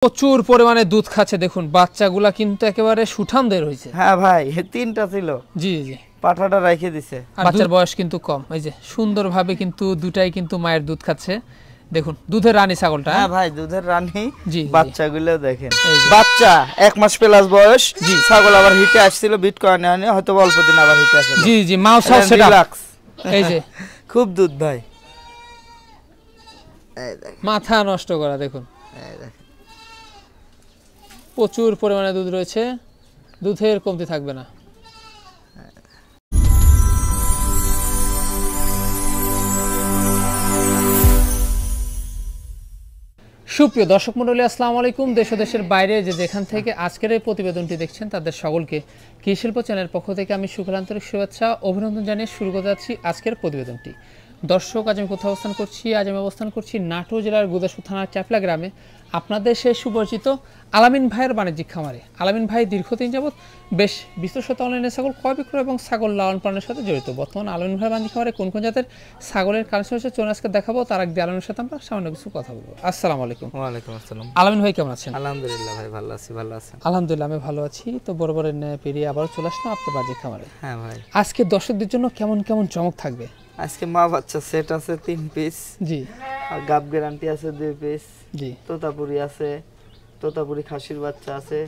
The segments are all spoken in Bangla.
প্রচুর পরিমাণে দুধ খাচ্ছে দেখুন বাচ্চাগুলা কিন্তু একেবারে সুঠামদের হইছে। হ্যাঁ ভাই তিনটা ছিল। জি জি পাঠাটা রেখে দিছে আর বাচ্চার বয়স কিন্তু কম। এই যে সুন্দরভাবে কিন্তু দুটাই কিন্তু মায়ের দুধ খাচ্ছে দেখুন দুধের রানী ছাগলটা। হ্যাঁ ভাই দুধের রানী। জি বাচ্চাগুলো দেখেন বাচ্চা 1 মাস প্লাস বয়স। ছাগল আবার হিটে আসছিল বিট করানো হয়নি হয়তো অল্প দিন আবার হিটে আসে। জি জি মাউস হাউস সেটা এই যে খুব দুধ ভাই মাথা নষ্ট করা দেখুন প্রচুর পরিমাণে দুধ রয়েছে দুধের কমতি থাকবে না। সুপ্রিয় দর্শক মণ্ডলী আসসালামু আলাইকুম। দেশ ও দেশের বাইরে যে যেখান থেকে আজকের এই প্রতিবেদনটি দেখছেন তাদের সকলকে কৃষি শিল্প চ্যানেলের পক্ষ থেকে আমি শুভেচ্ছা শুভেচ্ছা অভিনন্দন জানিয়ে শুরু করতে যাচ্ছি আজকের প্রতিবেদনটি। দর্শক আজ আমি কোথাও অবস্থান করছি? আজ আমি অবস্থান করছি নাটোর জেলার গুদাসপুর থানার চাপলা গ্রামে আপনাদের সেই সুপরিচিত আলামিন ভাইয়ের বাণিজ্যিক খামারে। আলামিন ভাই দীর্ঘদিন যাবৎ বেশ বিস্তৃত অনলাইনে ছাগল ক্রয় বিক্রয় এবং ছাগল লালন পালনের সাথে জড়িত। বর্তমান আলামিন ভাইয়ের বাণিজ্যিক খামারে কোন কোন জাতের ছাগলের কালেকশন হচ্ছে চলুন আজকে দেখাবো। তার আগে আলামিনের সাথে আমরা সামান্য কিছু কথা বলবো। আসসালামু আলাইকুম। ওয়ালাইকুম আসসালাম। আলামিন ভাই কেমন আছেন? আলহামদুলিল্লাহ ভাই ভালো আছি। ভালো আছেন? আলহামদুলিল্লাহ আমি ভালো আছি। তো বরাবরের ন্যায় পেরিয়ে আবার চলে আসলাম আপনার বাণিজ্যিক খামারে। হ্যাঁ ভাই আজকে দর্শকদের জন্য কেমন কেমন চমক থাকবে? আজকে মা বাচ্চা সেট আছে 3 পিস। জি আর গাব গ্যারান্টি আছে 2 পিস। জি তোতাপুরি আছে, তোতাপুরি খাসির বাচ্চা আছে,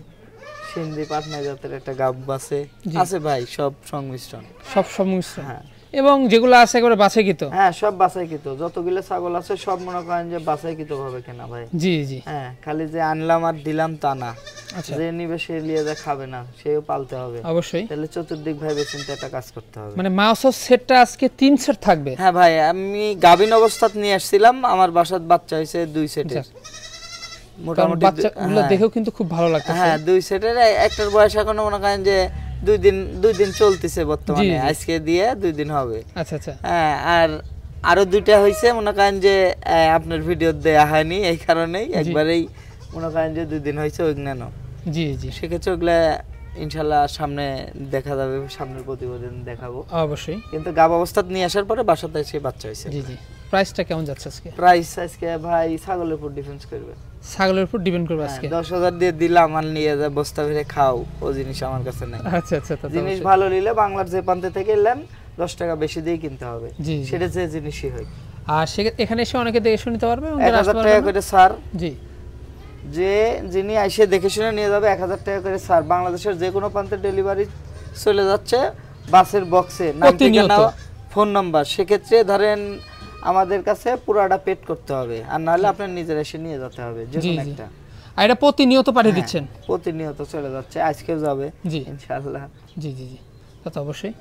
সিন্ধি পাটনা জাতের একটা গাব আছে আছে ভাই সব সংমিশ্রণ। সব সংমিশ্রণ। হ্যাঁ এবং যেগুলো আছে একেবারে বাছাইকৃত। হ্যাঁ সব বাছাইকৃত যতগুলো ছাগল আছে সব মনে করেন যে বাছাইকৃত ভাবে কেনা ভাই। জি জি হ্যাঁ খালি যে আনলাম আর দিলাম তা না। আচ্ছা যে নিবে সে নিয়ে যা খাবে না সেও পালতে হবে অবশ্যই। তাহলে চতুর্দিক ভাবে চিন্তা একটা কাজ করতে হবে। মানে মাউস সেটটা আজকে 3 সেট থাকবে? হ্যাঁ ভাই আমি গাবিন অবস্থাত নিয়ে আসছিলাম আমার বাসাত বাচ্চা হইছে 2 সেটের। মোটামুটি বাচ্চাগুলো দেখেও কিন্তু খুব ভালো লাগছে। হ্যাঁ 2 সেটের একটার বয়স এখন মনে করেন যে 2 দিন চলতেছে বর্তমানে। আজকে দিয়ে 2 দিন হবে। আচ্ছা আচ্ছা। হ্যাঁ আর আরো 2টা হইছে মনে করেন যে আপনার ভিডিও দেয়া হয়নি এই কারণেই একবারেই মনে করেন যে 2 দিন হইছে ওইগুলো। জি জি সেক্ষেত্রে ওগুলা ইনশাআল্লাহ সামনে দেখা যাবে, সামনের প্রতিবেদন দেখাবো অবশ্যই। কিন্তু গাব অবস্থাত নিয়ে আসার পরে বাসাতে এসে বাচ্চা হইছে। জি জি প্রাইসটা কেমন যাচ্ছে আজকে? প্রাইস আজকে ভাই ছাগলের উপর ডিপেন্ড করবে। ছাগলের উপর ডিপেন্ড করবে আজকে। 10,000 দিয়ে দিলাম আর নিয়ে যা বস্তা ভরে খাও ও জিনিস আমার কাছে নাই। আচ্ছা আচ্ছা জিনিস ভালো নিলে বাংলার যে প্রান্ত থেকে নেন 10 টাকা বেশি দিয়ে কিনতে হবে সেটা যে জিনিসই হয়। আর এখানে এসে অনেকে দেখে শুনে নিতে পারবে। 1000 টাকা করে স্যার। জি যে যিনি এসে দেখে শুনে নিয়ে যাবে 1000 টাকা করে স্যার। বাংলাদেশের যে কোনো প্রান্তে ডেলিভারি চলে যাচ্ছে বাসের বক্সে নাম ঠিকানা ফোন নাম্বার। সেক্ষেত্রে ধরেন আমাদের কাছে পুরাটা পেড করতে হবে আর নাহলে আপনার নিজের এসে নিয়ে যেতে হবে যে কোনো একটা। আর এটা প্রতিনিয়ত পাঠিয়ে দিচ্ছেন? প্রতিনিয়ত চলে যাচ্ছে আজকেও যাবে ইনশাআল্লাহ। জি জি জি তা তো অবশ্যই।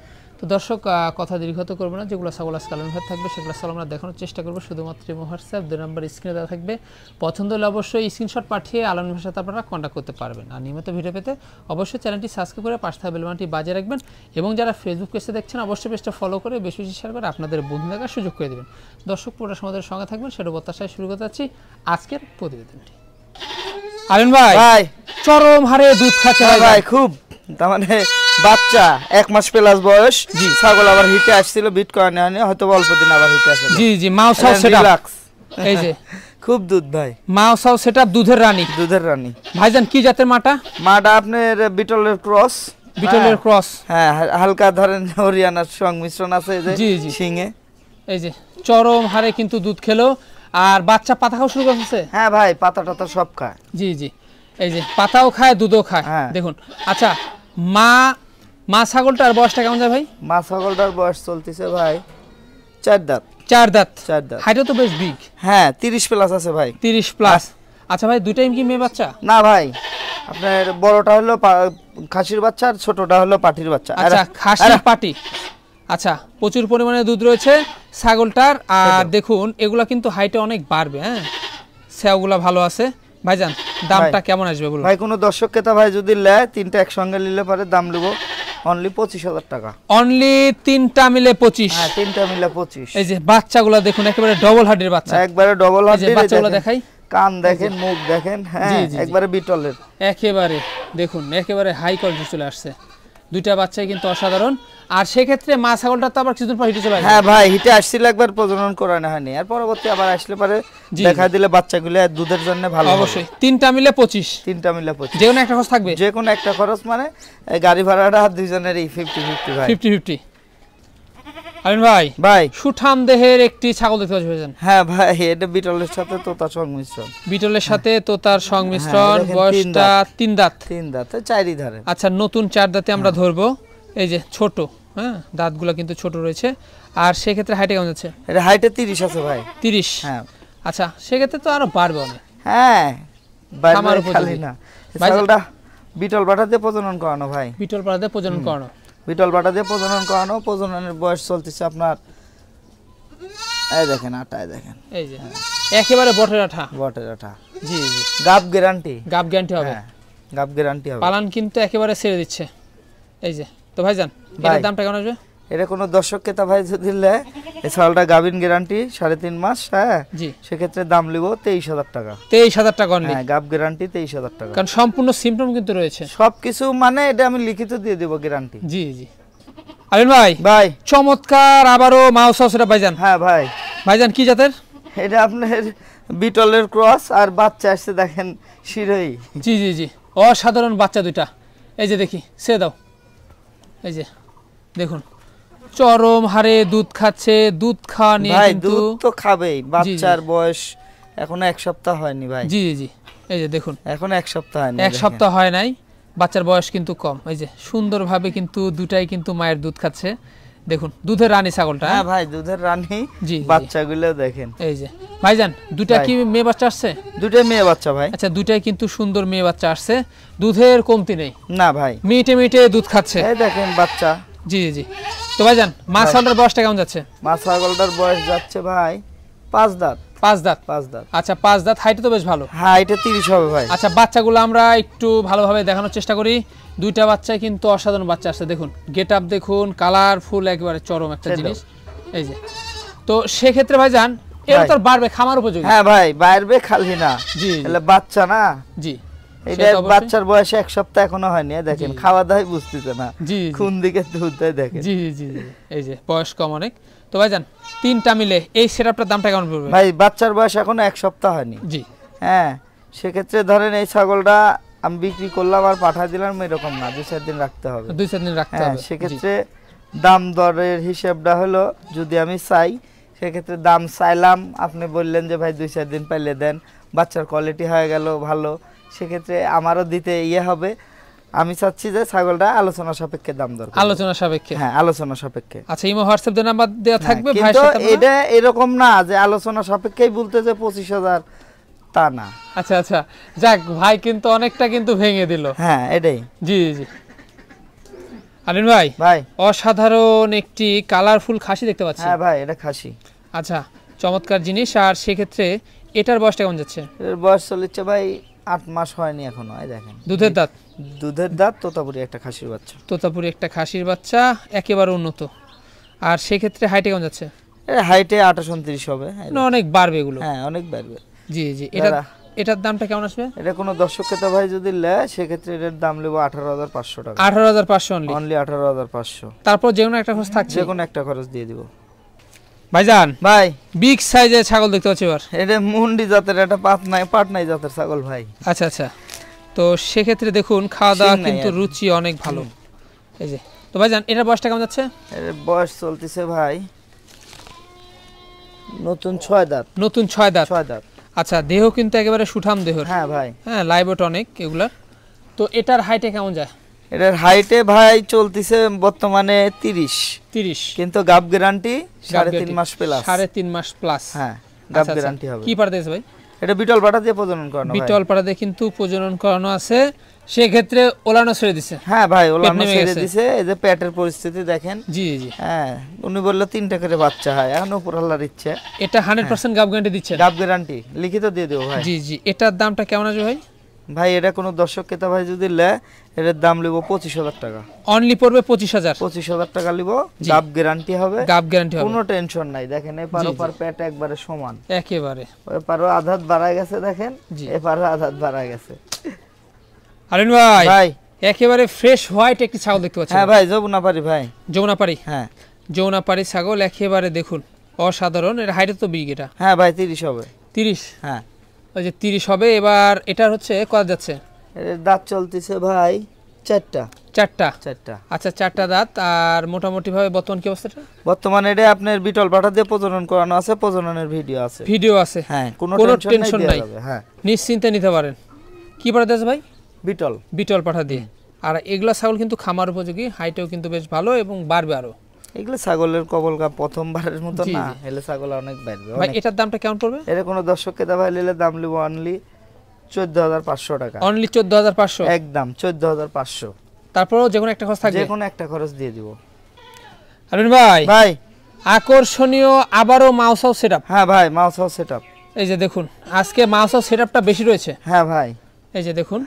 তো দর্শক কথা দীর্ঘত করবো না, যেগুলো ছাগল আজকে আলামিন ভাই থাকবে সেগুলো ছাগল আমরা দেখানোর চেষ্টা করবো। শুধুমাত্র হোয়াটসঅ্যাপ 2 নাম্বার স্ক্রিনে দেওয়া থাকবে। পছন্দ হলে অবশ্যই স্ক্রিনশট পাঠিয়ে আলামিন ভাইয়ের সাথে আপনারা কন্ট্যাক্ট করতে পারবেন। আর নিয়মিত ভিডিও পেতে অবশ্যই চ্যানেলটি সাবস্ক্রাইব করে পাশে থাকা বেল বাটনটি বাজিয়ে রাখবেন এবং যারা ফেসবুক পেজে দেখছেন অবশ্যই পেজটা ফলো করে বেশি বেশি শেয়ার করে আপনাদের বন্ধু দেখার সুযোগ করে দেবেন। দর্শক পুরো সমাজের সঙ্গে থাকবেন সেটা প্রত্যাশায় শুরু করতে যাচ্ছি আজকের প্রতিবেদনটি। আলামিন ভাই চরম হারে দুধ খাচ্ছে ভাই খুব, তার মানে বাচ্চা 1 মাস প্লাস বয়স। ছাগল আবার হিটে আসছিল বিট করানো হয়নি হয়তো অল্প দিন আবার হিটে আসে। জি জি মাউস হাউস সেটআপ এই যে খুব দুধ ভাই মাউস হাউস সেটআপ দুধের রানী। দুধের রানী ভাইজান কি জাতের মাটা? মাটা আপনার বিটলের ক্রস। বিটলের ক্রস। হ্যাঁ হালকা ধরেন হরিয়ানার সংমিশ্রণ আছে এই যে সিংয়ে। এই যে চরম হারে কিন্তু দুধ খেলো আর বাচ্চা পাতা খাওয়া শুরু করেছে। হ্যাঁ ভাই পাতা টাতা সব খায়। জি জি এই যে পাতাও খায় দুধও খায় দেখুন। আচ্ছা মা ছাগলটার বয়সটা কেমন যায় ভাই? মা ছাগলটার বয়স চলতেছে ভাই 4 দাঁত। 4 দাঁত। 4 দাঁত। হাইটও তো বেশ বিগ। হ্যাঁ 30 প্লাস আছে ভাই। 30 প্লাস। আচ্ছা ভাই দুইটাই কি মেয়ে বাচ্চা? না ভাই আপনার বড়টা হলো খাসির বাচ্চা আর ছোটটা হলো পাটির বাচ্চা। আচ্ছা খাসি পাটি। আচ্ছা প্রচুর পরিমাণে দুধ রয়েছে ছাগলটার। আর দেখুন এগুলা কিন্তু হাইটে অনেক বাড়বে। হ্যাঁ সেওগুলা ভালো আছে। ভাইজান দামটা কেমন আসবে বলুন? ভাই কোনো দর্শক ক্রেতা ভাই যদি নেয় 3টা একসঙ্গে নিলে পরে দাম নেব অনলি 25,000 টাকা। অনলি 3টা মিলে 25? হ্যাঁ 3টা মিলে 25। এই যে বাচ্চাগুলো দেখুন একেবারে ডবল হার্ডের বাচ্চা। একবারে ডবল হার্ডের বাচ্চাগুলো দেখাই। কান দেখেন মুখ দেখেন। হ্যাঁ একবারে বিটলের একেবারে দেখুন একেবারে হাই কোয়ালিটি চলে আসছে। দুইটা বাচ্চাই কিন্তু অসাধারণ। আর সেক্ষেত্রে মা ছাগলটা তো আবার কিছুদিন পর হিটে চলে আসবে। হ্যাঁ ভাই, হিটে আসছিল একবার, প্রজনন করানো হয়নি, আর পরবর্তী আবার আসলে পরে দেখা দিলে বাচ্চাগুলো দুধের জন্য ভালো। অবশ্যই তিনটা মিলে 25, তিনটা মিলে 25, যে কোনো একটা খরচ থাকবে, যে কোনো একটা খরচ, মানে গাড়ি ভাড়াটা দুইজনেরই 50-50 ভাই, 50-50। আলিন ভাই, ভাই সুঠাম দেহের একটি ছাগল দেখতে পাচ্ছি ভাইজান। হ্যাঁ ভাই, এটা বিটলের সাথে তোতার সংমিশ্রণ। বিটলের সাথে তোতার সংমিশ্রণ, বয়সটা 3 দাঁত। 3 দাঁত, চারই ধারে। আচ্ছা, নতুন 4 দাঁতে আমরা ধরবো। এই যে ছোট, হ্যাঁ দাঁতগুলো কিন্তু ছোট রয়েছে। আর সেক্ষেত্রে হাইটে কেমন যাচ্ছে? এটা হাইটে 30 আছে ভাই। 30? হ্যাঁ। আচ্ছা, সেক্ষেত্রে তো আরো বাড়বে অনেক। হ্যাঁ, খামার খালি না, ছাগলটা বিটল বাটা দিয়ে প্রজনন করানো ভাই। বিটল পাড়া দিয়ে প্রজনন করানো, বিটল বাটা দিয়ে প্রজনন করানো। প্রজননের বয়স চলতেছে আপনার, এই দেখেন আটায় দেখেন, এই যে একেবারে বটের আঠা। বটের আঠা। জি জি, গাব গ্যারান্টি। গাব গ্যারান্টি হবে। হ্যাঁ, গাব গ্যারান্টি হবে। পালান কিন্তু একেবারে ছেড়ে দিচ্ছে। এই যে, তো ভাইজান এটার দামটা কেমন আসবে? এটা কোনো দর্শক ক্রেতা ভাই যদি দিলে, এই ছাগলটা গাবিন গ্যারান্টি 3.5 মাস। হ্যাঁ জি, সেক্ষেত্রে দাম লিব 23,000 টাকা। 23,000 টাকা অনলি। হ্যাঁ, গাব গ্যারান্টি 23,000 টাকা, কারণ সম্পূর্ণ সিম্পটম কিন্তু রয়েছে সবকিছু, মানে এটা আমি লিখিত দিয়ে দেব গ্যারান্টি। জি জি। আলিন ভাই, ভাই চমৎকার আবারও মাউস হাউসটা ভাইজান। হ্যাঁ ভাই, ভাইজান কি জাতের? এটা আপনার বিটলের ক্রস, আর বাচ্চা আসছে দেখেন শিরোই। জি জি জি, অসাধারণ বাচ্চা দুইটা। এই যে দেখি, সে দাও, এই যে দেখুন চরম হারে দুধ খাচ্ছে। দুধ খাওয়া নিয়ে ভাই কিন্তু দুধ তো খাবেই। বাচ্চার বয়স এখনো 1 সপ্তাহ হয়নি ভাই। জি জি জি, এই যে দেখুন এখনো 1 সপ্তাহ হয়নি। 1 সপ্তাহ হয় নাই, বাচ্চার বয়স কিন্তু কম। এই যে সুন্দরভাবে কিন্তু দুটাই কিন্তু মায়ের দুধ খাচ্ছে। দেখুন দুধের রানী ছাগলটা। হ্যাঁ ভাই, দুধের রানী। জি, বাচ্চাগুলো দেখেন। এই যে ভাইজান, দুটা কি মেয়ে বাচ্চা আসছে? দুটোই মেয়ে বাচ্চা ভাই। আচ্ছা, দুটাই কিন্তু সুন্দর মেয়ে বাচ্চা আসছে। দুধের কমতি নেই না ভাই, মিটে মিটে দুধ খাচ্ছে। এই দেখেন বাচ্চা। জি জি, তো ভাইজান মা ছাগলটার বয়সটা কেমন যাচ্ছে? মা ছাগলটার বয়স যাচ্ছে ভাই 5 দাঁত। 5 দাঁত? 5 দাঁত। আচ্ছা, 5 দাঁত, হাইটে তো বেশ ভালো। হ্যাঁ, এটা 30 হবে ভাই। আচ্ছা, বাচ্চাগুলো আমরা একটু ভালোভাবে দেখানোর চেষ্টা করি। দুইটা বাচ্চাই কিন্তু অসাধারণ বাচ্চা আসছে। দেখুন গেট আপ দেখুন, কালারফুল, একেবারে চরম একটা জিনিস। এই যে, তো সেক্ষেত্রে ভাইজান এর তো বাড়বে, খামার উপযোগী। হ্যাঁ ভাই, বাইরে খালি না। জি, এলে বাচ্চা না। জি, এটা বাচ্চার বয়স 1 সপ্তাহ এখনো হয়নি। দেখেন খাওয়া দাওয়াই বুঝতেছে না। জি, কোন দিকে দুধ দেয় দেখেন। জি জি জি, এই যে বয়স কম অনেক। তো ভাইজান তিনটা মিলে এই সেটআপটার দামটা কেমন পড়বে? ভাই বাচ্চার বয়স এখনো 1 সপ্তাহ হয়নি। জি, হ্যাঁ, সেক্ষেত্রে ধরেন এই ছাগলটা আমি বিক্রি করলাম আর পাঠা দিলাম, এরকম না, 2-4 দিন রাখতে হবে। 2-4 দিন রাখতে হবে। সেক্ষেত্রে দাম দরের হিসাবটা হলো, যদি আমি চাই সেক্ষেত্রে দাম চাইলাম, আপনি বললেন যে ভাই 2-4 দিন পাইলে দেন, বাচ্চার কোয়ালিটি হয়ে গেল ভালো, সেক্ষেত্রে আমারও দিতে হবে। আমি চাচ্ছি যে ছাগলটা আলোচনা সাপেক্ষে দাম দর। আলোচনা সাপেক্ষে? হ্যাঁ, আলোচনা সাপেক্ষে। আচ্ছা, ইমো হোয়াটসঅ্যাপ এর নাম্বার দেওয়া থাকবে ভাই। কিন্তু এটা এরকম না যে আলোচনা সাপেক্ষেই বলতে যে 25,000, তা না। আচ্ছা আচ্ছা, যাক ভাই কিন্তু অনেকটা কিন্তু ভেঙে দিল। হ্যাঁ, এটাই। জি জি। আলিন ভাই, ভাই অসাধারণ একটি কালারফুল খাসি দেখতে পাচ্ছি। হ্যাঁ ভাই, এটা খাসি। আচ্ছা, চমৎকার জিনিস। আর সেক্ষেত্রে এটার বয়সটা কেমন যাচ্ছে? এর বয়স চলেছে ভাই 8 মাস হয়নি এখনো। এই দেখেন দুধের দাঁত। দুধের দাঁত, তোতাপুরি একটা খাসির বাচ্চা। তোতাপুরি একটা খাসির বাচ্চা, একেবারে উন্নত। আর সেক্ষেত্রে হাইটে কেমন যাচ্ছে? এর হাইটে 28-29 হবে। অনেক বাড়বে এগুলো। হ্যাঁ, অনেক বাড়বে। জি জি। এটার দামটা কেমন আসবে? এটা কোনো দর্শক ক্রেতা ভাই যদি নেয় সেক্ষেত্রে এর দাম নেব 18,500 টাকা। 18,500 অনলি? অনলি 18,500। তারপর যে কোনো একটা খরচ থাকছে? যে কোনো একটা খরচ দিয়ে দিব ভাইজান। ভাই বিগ সাইজের ছাগল দেখতে পাচ্ছি এবার। এটা মুন্ডি জাতের, এটা পাটনাই জাতের ছাগল ভাই। আচ্ছা আচ্ছা, তো সেক্ষেত্রে দেখুন খাওয়া দাওয়া কিন্তু রুচি অনেক ভালো। এই যে, তো ভাইজান এটার বয়সটা কেমন যাচ্ছে? এর বয়স চলতেছে ভাই নতুন 6 দাঁত। নতুন 6 দাঁত? 6 দাঁত। আচ্ছা, দেহ কিন্তু একেবারে সুঠাম দেহ। হ্যাঁ ভাই। হ্যাঁ, লাইভট অনেক এগুলা। তো এটার হাইটে কেমন যায়? এটার হাইটে ভাই চলতেছে বর্তমানে 30, কিন্তু গাব গ্যারান্টি 3.5 মাস প্লাস। 3.5 মাস প্লাস? হ্যাঁ, গাব গ্যারান্টি হবে। কি পাড়া দিয়েছে ভাই? এটা বিটল পাটা দিয়ে প্রজনন করানো। বিটল পাটা দিয়ে কিন্তু প্রজনন করানো আছে। সেক্ষেত্রে ওলানো ছেড়ে দিছে? হ্যাঁ ভাই, ওলানো ছেড়ে দিছে। এই যে পেটের পরিস্থিতি দেখেন। জি জি। হ্যাঁ, উনি বললো 3টা করে বাচ্চা হয়, এখন উপর আল্লাহর ইচ্ছে। এটা 100% গাব গ্যারান্টি দিচ্ছে? গাব গ্যারান্টি লিখিত দিয়ে দেবো ভাই। জি জি। এটার দামটা কেমন আসবে ভাই? ভাই এটা কোনো দর্শক ক্রেতা ভাই যদি নেয় এটার দাম লিব 25,000 টাকা। অনলি পড়বে 25,000? 25,000 টাকা লিব। গাব গ্যারান্টি হবে। গাব গ্যারান্টি হবে, কোনো টেনশন নাই। দেখেন এপার ওপার পেট একবারে সমান। একেবারে। এপারও আধাত বাড়া গেছে দেখেন, এপারও আধাত বাড়া গেছে। আলিন ভাই, একেবারে ফ্রেশ হোয়াইট একটি ছাগল দেখতে পাচ্ছি। হ্যাঁ ভাই যমুনাপাড়ি ভাই। যমুনাপাড়ি, হ্যাঁ যমুনাপাড়ি ছাগল একেবারে দেখুন অসাধারণ। এর হাইট তো বিগ এটা? হ্যাঁ ভাই 30 হবে। 30? হ্যাঁ ওই যে 30 হবে। এবার এটার হচ্ছে কত যাচ্ছে? এর দাঁত চলতেছে ভাই 4টা। 4টা? 4টা। আচ্ছা 4টা দাঁত। আর মোটামুটি ভাবে বর্তমান কি অবস্থাটা? বর্তমানে এটা আপনার বিটল পাঠা দিয়ে প্রজনন করানো আছে, প্রজননের ভিডিও আছে। ভিডিও আছে? হ্যাঁ কোনো টেনশন নাই। হ্যাঁ নিশ্চিন্তে নিতে পারেন। কি পাঠা দিয়েছে ভাই? বিটল। বিটল পাঠা দিয়ে। আর এগুলা ছাগল কিন্তু খামার উপযোগী, হাইটেও কিন্তু বেশ ভালো এবং বাড়বে আরো। এগুলো ছাগলের কবলকা প্রথমবারের মতো না, এলে ছাগল অনেক বাড়বে। ভাই এটার দামটা কেমন পড়বে? এর কোনো দর্শককে দাম নিলে দাম লিব অনলি 14,500 টাকা। অনলি 14,500? একদম 14,500। তারপরেও যে কোনো একটা খরচ থাকবে? যে কোনো একটা খরচ দিয়ে দিব। আলমিন ভাই ভাই আকর্ষণীয় আবারও মাউস হাউস সেটআপ। হ্যাঁ ভাই মাউস হাউস সেটআপ। এই যে দেখুন আজকে মাউস হাউস সেটআপটা বেশি রয়েছে। হ্যাঁ ভাই এই যে দেখুন,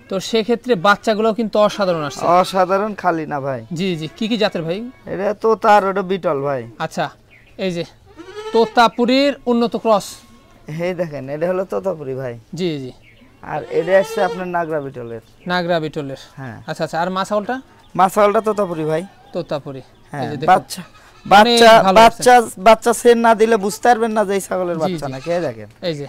তো সেক্ষেত্রে বাচ্চাগুলোও কিন্তু অসাধারণ আসছে। অসাধারণ খালি না ভাই। জি জি, কি কি জাতের ভাই? এটা তো তার ওটা বিটল ভাই। আচ্ছা এই যে তোতাপুরীর উন্নত ক্রস। এই দেখেন এটা হলো তোতাপুরি ভাই। জি জি। আর এটা আসছে আপনার নাগরা বিটলের। নাগরা বিটলের। হ্যাঁ আচ্ছা আচ্ছা। আর মাছাউলটা? মাছাউলটা তোতাপুরি ভাই। তোতাপুরি। হ্যাঁ এই যে দেখুন বাচ্চা বাচ্চা বাচ্চা বাচ্চা সেন না দিলে বুঝতে পারবেন না যে এই ছাগলের বাচ্চা না। কে দেখেন এই যে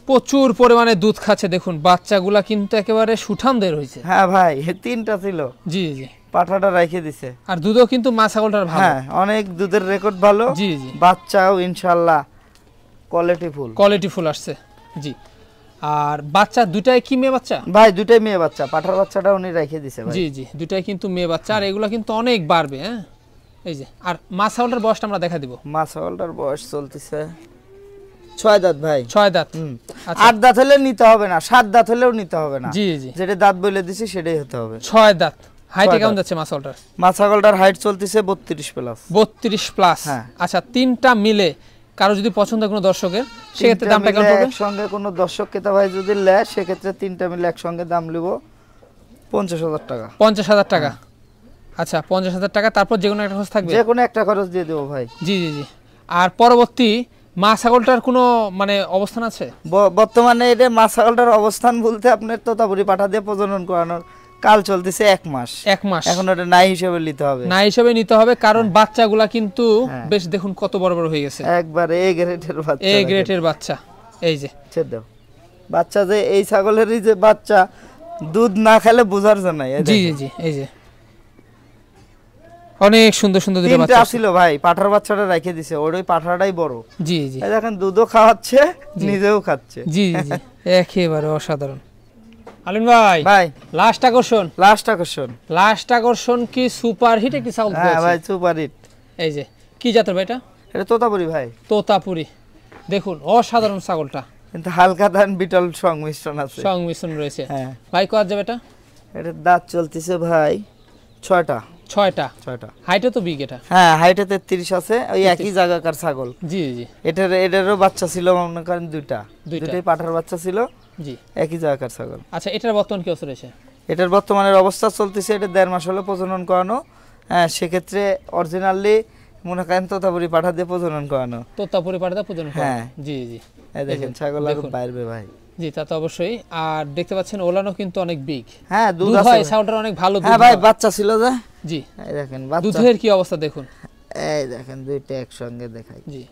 প্রচুর পরিমাণে দুধ খাচ্ছে দেখুন, বাচ্চাগুলা কিন্তু একেবারে সুঠামদের হয়েছে। হ্যাঁ ভাই 3টা ছিল। জি জি। পাঠাটা রেখে দিছে। আর দুধও কিন্তু মা ছাগলটার ভালো। হ্যাঁ অনেক দুধের রেকর্ড ভালো। জি জি। বাচ্চাও ইনশাআল্লাহ কোয়ালিটি ফুল আসছে। জি। আর বাচ্চা দুটাই কি মেয়ে বাচ্চা? ভাই দুটাই মেয়ে বাচ্চা। পাঠার বাচ্চাটা উনি রেখে দিছে ভাই। জি জি, দুটাই কিন্তু মেয়ে বাচ্চা। আর এগুলা কিন্তু অনেক বাড়বে। হ্যাঁ এই যে। আর মা ছাগলটার বয়সটা আমরা দেখা দিব। মা ছাগলটার বয়স চলতেছে 6 দাঁত ভাই। 6 দাঁত। 8 দাঁত হলে নিতে হবে না, 7 দাঁত হলেও নিতে হবে না। জি জি। যেটা দাঁত বলে দিছি সেটাই হতে হবে। 6 দাঁত। হাইটে কেমন যাচ্ছে মা ছাগলটার? মা ছাগলটার হাইট চলতেছে 32 প্লাস। 32 প্লাস। হ্যাঁ। আচ্ছা তিনটা মিলে কারো যদি পছন্দ কোনো দর্শকের, সেক্ষেত্রে দামটা কেমন পড়বে? একসঙ্গে কোনো দর্শক ক্রেতা ভাই যদি নেয় সেক্ষেত্রে তিনটা মিলে একসঙ্গে দাম লিব 50,000 টাকা। 50,000 টাকা। আচ্ছা 50,000 টাকা। তারপর যে কোনো একটা খরচ থাকবে? যে কোনো একটা খরচ দিয়ে দেবো ভাই। জি জি জি। আর পরবর্তী মা ছাগলটার কোনো মানে অবস্থান আছে? বর্তমানে এটা মা ছাগলটার অবস্থান বলতে আপনার তোতাপুরি পাঠা দিয়ে প্রজনন করানোর কাল চলতেছে 1 মাস। 1 মাস। এখন ওটা নাই হিসেবে নিতে হবে। না হিসেবে নিতে হবে, কারণ বাচ্চাগুলা কিন্তু বেশ দেখুন কত বড় বড় হয়ে গেছে। একবারে এ গ্রেডের বাচ্চা। এ গ্রেডের বাচ্চা। এই যে ছেড়ে দাও বাচ্চা, যে এই ছাগলেরই যে বাচ্চা দুধ না খেলে বোঝার জন্য। জি জি জি। এই যে অনেক সুন্দর সুন্দর দুটো বাচ্চা ছিল ভাই। পাঠার বাচ্চাটা রেখে দিছে, ওই পাঠাটাই বড়। জি জি। এই দেখেন দুধও খাওয়াচ্ছে নিজেও খাচ্ছে। জি জি। একেবারে অসাধারণ। আলিম ভাই ভাই লাস্ট আকর্ষণ। লাস্ট আকর্ষণ কি সুপার হিট একটি ছাগল? হ্যাঁ ভাই সুপার হিট। এই যে কি জাতের ভাই এটা? এটা তোতাপুরি ভাই। তোতাপুরি। দেখুন অসাধারণ ছাগলটা, কিন্তু হালকা ধান বিটল সংমিশ্রণ আছে। সংমিশ্রণ রয়েছে। হ্যাঁ ভাই কত যাবে এটা? এটার দাঁত চলতেছে ভাই 6টা। 6টা। হাইটে তো বিগ এটা। হ্যাঁ হাইটে 33 আছে, ওই একই জায়গাকার ছাগল। জি জি। এটারও বাচ্চা ছিল মনে করেন দুইটাই পাঠার বাচ্চা ছিল। জি একই জায়গাকার ছাগল। আচ্ছা এটার বর্তমান কি অবস্থা রয়েছে? এটার বর্তমানের অবস্থা চলতেছে, এটা 1.5 মাস হলো প্রজনন করানো। হ্যাঁ সেক্ষেত্রে অরিজিনালি মনে করেন তোতাপুরি পাঠা দিয়ে প্রজনন করানো। তোতাপুরি পাঠা দিয়ে প্রজনন করানো। হ্যাঁ জি জি। এই দেখেন ছাগল আর বাইরে ভাই। জি তা তো অবশ্যই। আর দেখতে পাচ্ছেন ওলানো কিন্তু অনেক বিগ। হ্যাঁ দুধ আছে হয়, ছাগলটার অনেক ভালো দুধ। হ্যাঁ ভাই বাচ্চা ছিল যে। জি এই দেখেন বাচ্চা। দুধের কি অবস্থা দেখুন। এই দেখেন দুইটা একসঙ্গে দেখাই। জি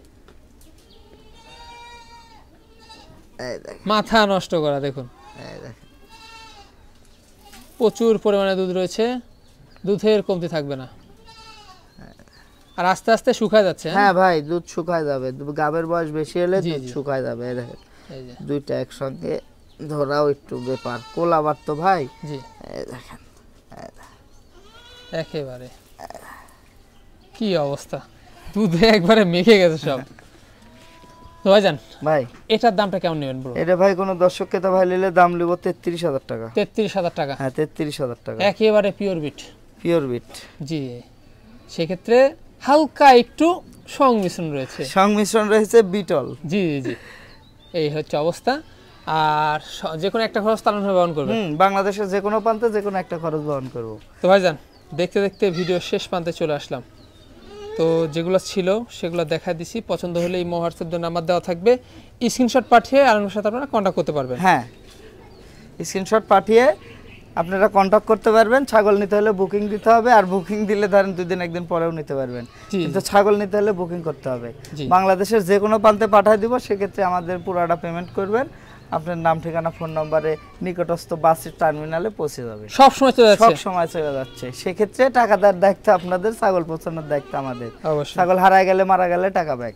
এই দেখেন মাথা নষ্ট করা দেখুন। এই দেখেন প্রচুর পরিমাণে দুধ রয়েছে, দুধের কমতি থাকবে না। আর আস্তে আস্তে শুকায় যাচ্ছে। হ্যাঁ ভাই দুধ শুকায় যাবে, গাবের বয়স বেশি হলে দুধ শুকায় যাবে। এই দেখেন এই যে দুইটা একসঙ্গে ধরাও একটু ব্যাপার। কোলাবার তো ভাই। জি এই দেখেন একেবারে কি অবস্থা, দুধে একবারে মেখে গেছে সব। তো ভাইজান ভাই এটার দামটা কেমন নেবেন ব্রো? এটা ভাই কোন দর্শক ক্রেতা ভাই নিলে দাম লিব 33,000 টাকা। 33,000 টাকা? হ্যাঁ 33,000 টাকা। একেবারে পিওর বিট। পিওর বিট। জি সেক্ষেত্রে হালকা একটু সংমিশ্রণ রয়েছে বিটল। জি জি। এই হচ্ছে অবস্থা। আর যে কোনো একটা খরচ তালন বহন করবে। বাংলাদেশের যে কোনো প্রান্তে যে কোনো একটা খরচ বহন করব। তো ভাইজান দেখতে দেখতে ভিডিও শেষ প্রান্তে চলে আসলাম। তো যেগুলো ছিল সেগুলো দেখা দিছি। পছন্দ হলে এই হোয়াটসঅ্যাপ নাম্বার দেওয়া থাকবে, স্ক্রিনশট পাঠিয়ে আলমের সাথে আপনারা কন্ট্যাক্ট করতে পারবেন। হ্যাঁ স্ক্রিনশট পাঠিয়ে আপনারা কন্টাক্ট করতে পারবেন। ছাগল নিতে হলে বুকিং দিতে হবে, আর বুকিং দিলে ধরেন 2 দিন 1 দিন পরেও নিতে পারবেন, কিন্তু ছাগল নিতে হলে বুকিং করতে হবে। বাংলাদেশের যে কোনো প্রান্তে পাঠিয়ে দিব, সেক্ষেত্রে আমাদের পুরোটা পেমেন্ট করবেন, আপনার নাম ঠিকানা ফোন নম্বরে নিকটস্থ বাস টার্মিনালে পৌঁছে যাবে। সব সময় চলে যাচ্ছে। সেক্ষেত্রে টাকা দেওয়ার দায়িত্ব আপনাদের, ছাগল পৌঁছানোর দায়িত্ব আমাদের। ছাগল হারায় গেলে মারা গেলে টাকা ব্যাক।